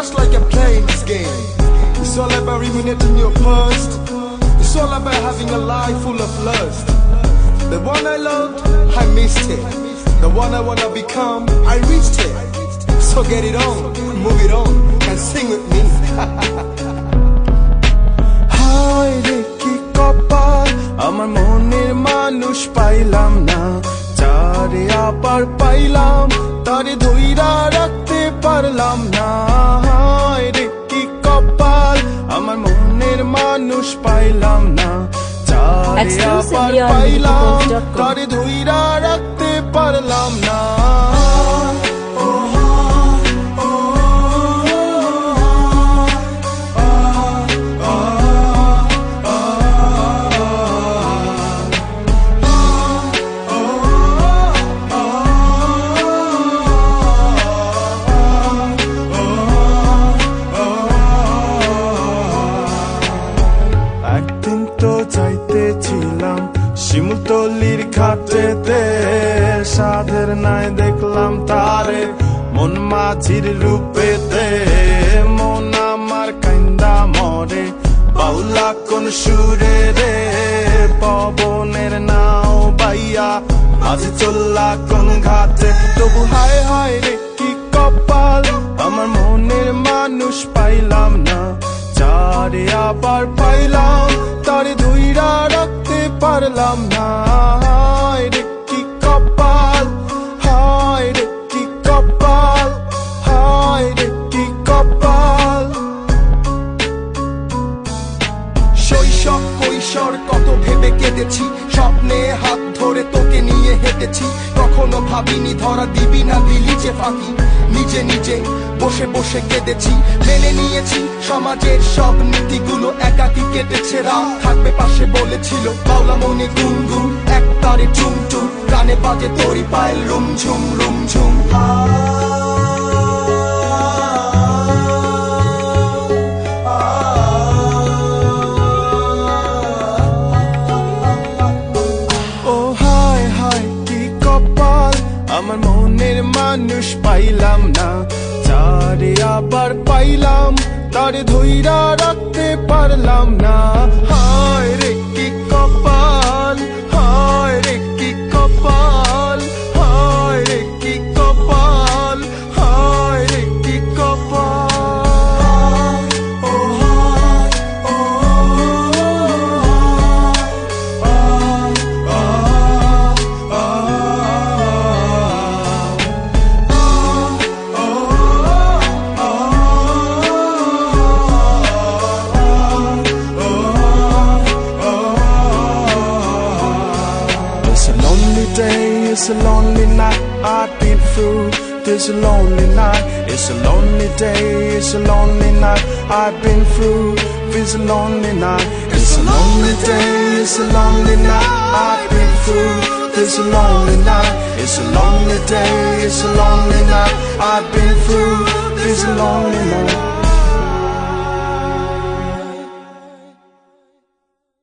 just like you're playing this game. It's all about ruminating your past. It's all about having a life full of lust. The one I loved, I missed it. The one I wanna become, I reached it. So get it on, move it on, and sing with me. হায় রে কি কপাল, আমার মনের মানুষ পাইলাম না, যারে আবার পাইলাম তারে ধইরা রাখতে পারলাম না। হায় রে কি কপাল, আমার মনের মানুষ পাইলাম না, যারে আবার পাইলাম তারে ধইরা রাখতে পারলাম না। একদিন তো যাইতেছিলাম শিমুলতলির ঘাটেতে, সাধের নাই দেখলাম তারে মন মাঝির রূপেতে। মন আমার কান্দা মরে বাউলা কোন সুরে রে, পবনের নাও বাইয়া মাঝি চললা কোন ঘাটে। তবু হায় হায় রে কি কপাল, আমার মনের মানুষ পাইলাম না, যারে আবার পাইলাম তারে ধইরা রাখতে পারলাম না। হায় রে কি কপাল, হায় রে কি কপাল, হায় রে কি কপাল। শৈশব কৈশোর কত ভেবে কেঁদেছি, স্বপ্নে হাত ধরে তোকে নিয়ে হেঁটেছি। কখনো ভাবিনি ধরা দিবি না, দিলি যে ফাঁকি। নিজে নিজে বসে বসে কেঁদেছি, মেনে নিয়েছি সমাজের সব নীতিগুলো। একাকি কেটেছে রাত, থাকবে পাশে বলেছিল বাউলা মনে গুনগুন, এক তারে চুমচুম, কানে বাজে তোরি পায়ের রুমঝুম রুমঝুম। আমার মনের মানুষ পাইলাম না, যারে আবার পাইলাম তারে ধইরা রাখতে পারলাম না। হায় রে কি কপাল, হায় রে কি কপাল, হায় রে কি কপাল, হায় রে কি কপাল। It's a lonely night I've been through. This a lonely night. It's a lonely day. It's a lonely night I've been through. It's a lonely night. It's a lonely day. It's a lonely night I've been through. It's a lonely night. It's a lonely day. It's a lonely night I've been through. It's a lonely night.